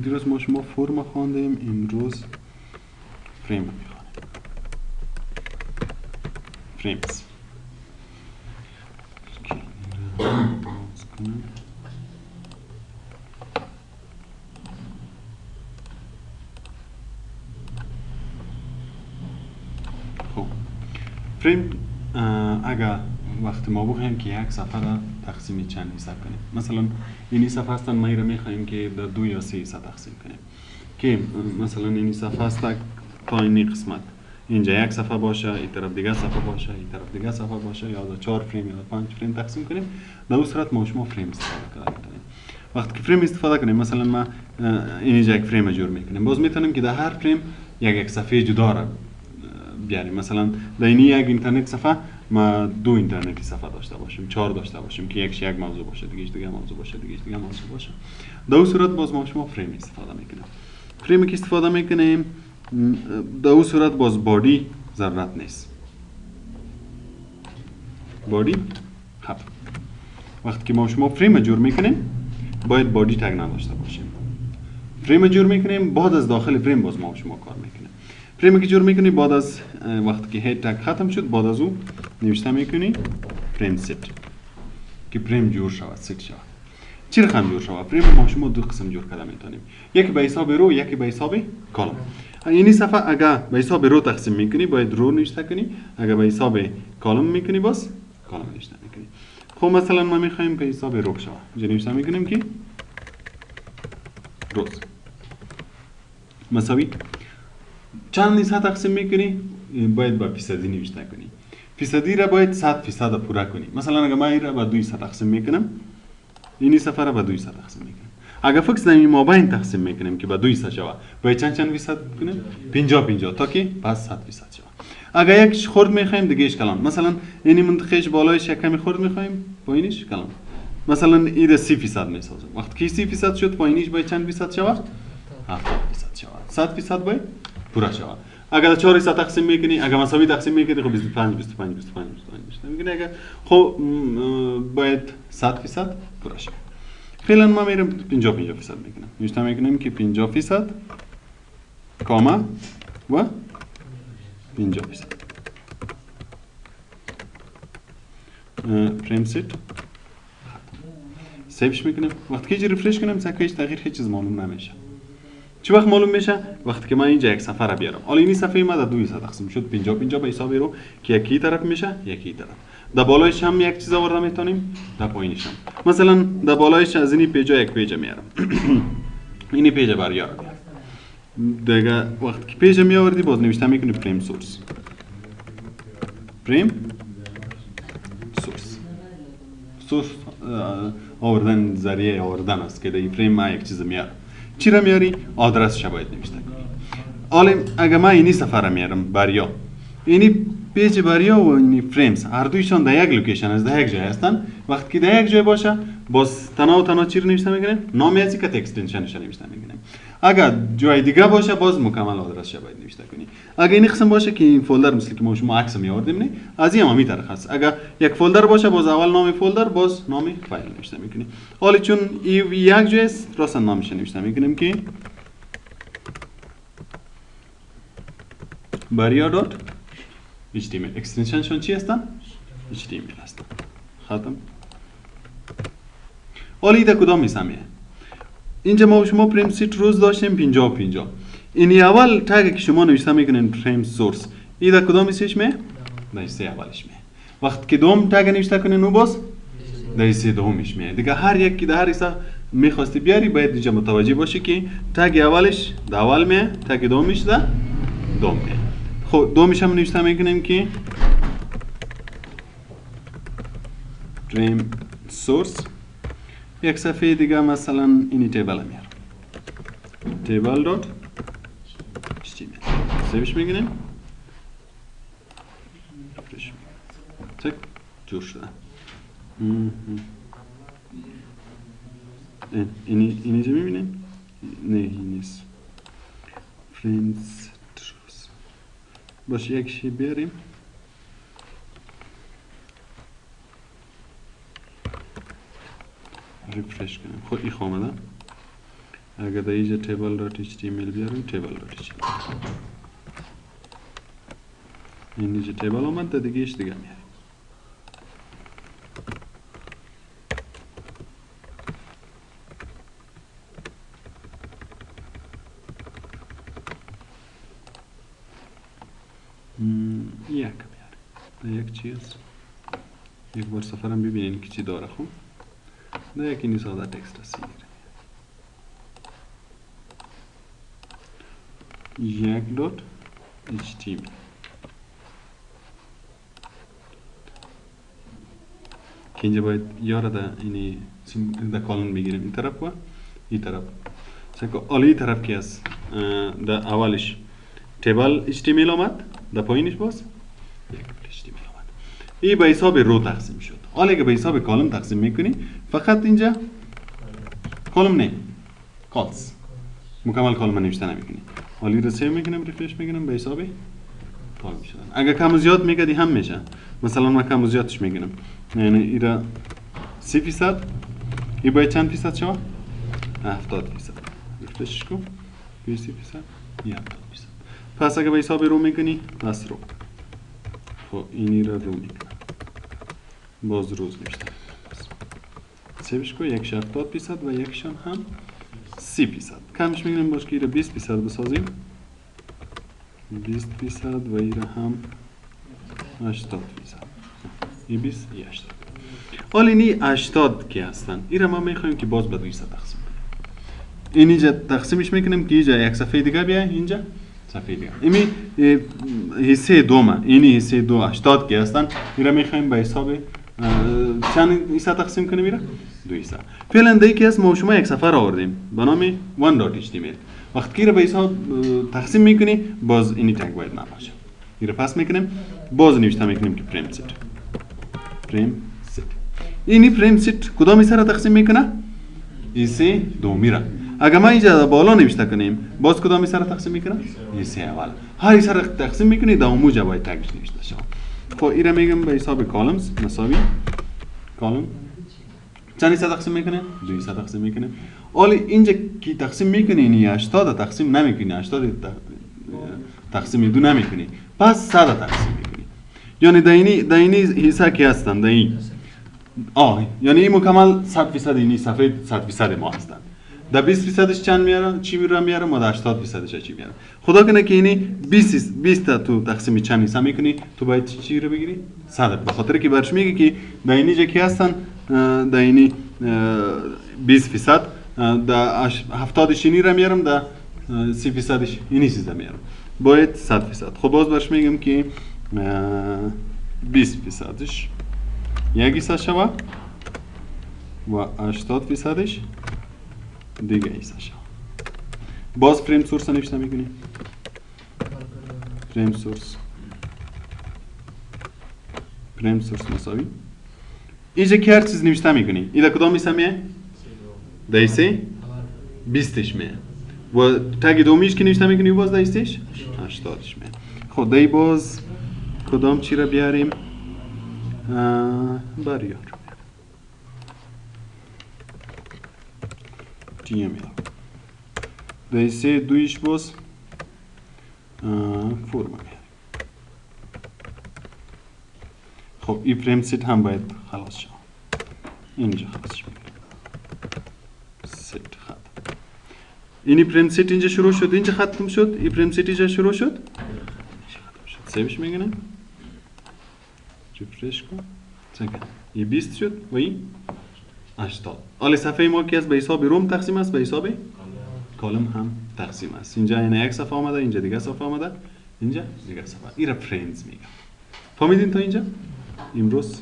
دیروز ما شما فرم خواندیم، امروز فریم میخوانیم. فریمز. خب فریم اگر وقتی ما بخوایم که یک صفحه را تقسیم چند حصه کنیم، مثلا این صفحه هستن، ما را میخوایم که در 2 یا 3 حصه تقسیم کنیم، که مثلا این صفحه است تا این قسمت اینجا یک صفحه باشه، این طرف دیگه صفحه باشه، این طرف دیگه صفحه باشه، یا 4 فریم یا 5 فریم تقسیم کنیم. در اون صورت ما شما فریم استفاده کنیم. وقتی که فریم استفاده کنیم، مثلا ما اینجا یک فریم جور میکنیم، باز میتونیم که در هر فریم یک صفحه جدا را بیاریم. مثلا در این یک اینترنت صفحه ما 2 اینترنتی صفحه داشته باشیم، 4 داشته باشیم که یکش یک موضوع باشه، دیگه موضوع باشه، دیگه موضوع باشه. در اون صورت باز ما شما فریم استفاده میکنیم. فریمی که استفاده میکنیم در اون صورت باز بادی ضرورت نیست. بادی خب وقتی که ما شما فریم جور میکنیم باید بادی تگ نداشته باشیم. فریم جور میکنیم، بعد از داخل فریم باز ما شما کار میکنیم. فریمی که جور میکنی بعد از وقتی که هید تگ ختم شد، بعد از اون نوشته میکنی فریم ست که فریم جور شود، ست شود. چی رقم جور شود؟ فریم ما شما 2 قسم جور کرده میتونیم، یکی به حساب رو، یکی به حساب کالم. این صفحه اگر به حساب رو تقسیم میکنی باید رو نوشته کنی، اگر به حساب کالم میکنی باز کالم نوشته میکنی. خب مثلا ما میخوایم به حساب رو شود، اینجا نوشته میکنیم که روز مساوی چند حصه تقسیم میکنی، باید با فیصدی نوشته کنی. فیصدی را باید 100% پورا کنی. مثلا اگر ما این را با 2 حصه تقسیم میکنم، این صفحه را با 2 حصه تقسیم میکنم. اگر فکس در مابین تقسیم میکنیم که با 2 حصه شود، باید چند فیصد کنیم؟ 50 تا که پس 100% شود. اگر یک خرد میخوایم دیگه کلان، مثلا این منطقهش بالایش یک کمی خرد میخوایم، پایینش کلان. مثلا این 30% میسازیم. وقتی که 30% شد، پایینش باید چند فیصد شود؟ 70% شود. 100% باید پورا شود. اگر 4 حصه تقسیم میکنی، اگر مساوی تقسیم میکنی، خب 25 میکنی. اگر خب باید 100% پورا شود. فعلا ما میرم 50% میکنم. نوشته میکنیم که 50% کاما و 50%. فریم ست سیوش میکنم. وقتی که ریفرش کنم سکویش تغییر هیچ چیز معلوم نمیشه. چه وقت معلوم میشه؟ وقتی که من اینجا یک صفحه را بیارم. حالا این صفحه ما در 2 حصه تقسیم شد، 50 به حساب رو که یکی طرف میشه، یکی طرف. در بالایش هم یک چیز آورده میتونیم، در پایینش هم. مثلا در بالایش از این پیجا یک پیج میارم. این پیج بریا رو دیگه وقتی که پیج میآوردی باز نوشته میکنی فریم سورس. فریم سورس آوردن ذریعه آوردن است که در این فریم ما یک چیز میارم. چی را میاری؟ آدرسش باید نوشته کنی. حالا اگه من اینی صفحه را میارم بریا، اینی پیج بریا و اینی فریمز هر دویشان در یک لوکیشن است، در یک جای هستن. وقتی که در یک جای باشه باز تنها چی رو نوشته میکنیم؟ نام از یک اکستنشنش نوشته میکنیم. اگر جای دیگه باشه باز مکمل آدرسش باید نوشته کنی. اگر این قسم باشه که این فولدر مثل که ما شما عکس میآوردیم نه، از این هم طریق هست. اگر یک فولدر باشه باز اول نام فولدر باز نام فایل نوشته میکنی. حالا چون این یک جای است راست نامش نوشته میکنیم که baria.html. اکستنشنشون چی هستن؟ HTML هستن. ختم. حالا ایده کدام میسمیه؟ اینجا ما شما فریم ست روز داشتیم 50. اینی اول تگ که شما نوشته میکنین فریم سورس، ایده کدام میسیش می؟ دایسته اولش می. وقتی که دوم تگ نوشته کنین او باز دایسته دومش می. دیگه هر یک که در هر حصه میخواستی بیاری باید اینجا متوجه باشی که تگ اولش در اول می، تگ دومش در دوم می. خب دومش هم نوشته میکنیم که فریم سورس. یک صفحه دیگه مثلا اینی تیبل هم میارم، table.html. سیوش میگیریم، ریفرش میگیریم، تک جور شده. اینجا میبینیم؟ نه این نیست. فرینز تروس باشه یک شی بیاریم. ریفرش کنیم. خب این آمده. اگر در اینجا table.html بیاریم table.html اینجا table آمد در دیگه ایش دیگه میاریم. یک بیاریم یک چیز یک بار سفرم ببینین که چی داره. خب در یکی این ساده تکست هستی یک دوت HTML که اینجا باید یاره در اینی در کالن بگیریم این طرف و این طرف سنکو این طرف که هست در اولش تیبل HTML آمد در پایینش باز یک HTML آمد. این به حساب رو تقسیم شد. حالا که به حساب کالم تقسیم میکنی فقط اینجا کالم نه کالز مکمل کالم نوشته نمیکنی. حالی رو سیو میکنم ریفرش میکنم به حساب کالم شدن. اگر کم و زیاد میکردی هم میشه. مثلا من کم و زیادش میکنم یعنی ایرا 30% ای باید چند فیصد شود؟ 70%. ریفرشش کن 20% یا 70%. پس اگر به حساب رو میکنی پس رو خب اینی رو میکنم باز روز نوشته سیوش کن یک 70% و یکشان هم 30%. کمش میگنیم باش که ایره 20% بسازیم 20% و ایره هم 80%. این 20 این 80. حالا اینی 80 که هستن ایره ما میخوایم که باز به 200 تقسیم کنیم. اینجا تقسیمش میکنیم که اینجا یک صفحه دیگه بیای اینجا صفحه دیگه. اینی حصه دومه اینی حصه دو 80 که هستن ایره میخوایم به حساب چند حصه تقسیم کنیم ایره 200. فعلا دیگه که هست ما شما یک صفحه را آوردیم به نام one.html. وقتی که ایره به حساب تقسیم میکنی باز اینی تگ باید نباشه. ایره پس میکنیم باز نوشته میکنیم که فریم سیت اینی فریم سیت کدام حصه را تقسیم میکنه؟ حصه دومی را. اگر ما اینجا بالا نوشته کنیم باز کدام حصه را تقسیم میکنه؟ حصه اول. هر حصه را تقسیم میکنی در اونجا باید تگش نوشته شود. خب ایره میگم به حساب کالمز مساوی کالم چند حصه تقسیم میکنه؟ 200 تقسیم میکنه. حالا اینجا کی تقسیم میکنی اینی 80 تقسیم نمیکنی 80 تقسیم دو نمیکنی پس 100 تقسیم میکنی. یعنی در اینی حصه کی هستن در این یعنی این مکمل 100% اینی صفحه 100% ما هستن. در 20%ش چند میاره چی میاره ما در 80%ش چی میاره. خدا کنه که اینی 20 تا تو تقسیم چند حصه میکنی تو باید چی رو بگیری 100 به خاطر که برش میگه که در اینی جا کی هستن در اینی 20% در 70ش اینی رو میارم در 30%ش اینی چیزا میارم باید 100%. خب باز برش میگم که 20%ش یک حصه شوه و 80%ش دیگه حصه شوه. باز فریم سورس نوشته میکنی فریم سورس مساوی اینجا که هر چیز نوشته میکنی ایده کدام حصه میه؟ ده حصه 20ش میه و تگ دومیش که نوشته میکنی باز ده حصهش 80ش میه. خب ده باز کدام چی را بیاریم؟ باریار HTML ده حصه دویش باز فرم میاریم. خب این فریم سیت هم باید خلاص شد اینجا خلاصش میکنیم سیت خط اینی فریم سیت اینجا شروع شد اینجا ختم شد این فریم سیت اینجا شروع شد سیوش میگنیم ریفرش کن چکن این 20 شد و این 80. حالا صفحه ما که از به حساب روم تقسیم است به حساب کالم هم تقسیم است. اینجا این یک صفحه آمده اینجا دیگه صفحه آمده اینجا دیگه صفحه. این را فرندز میگم. فهمیدین تا اینجا؟ امروز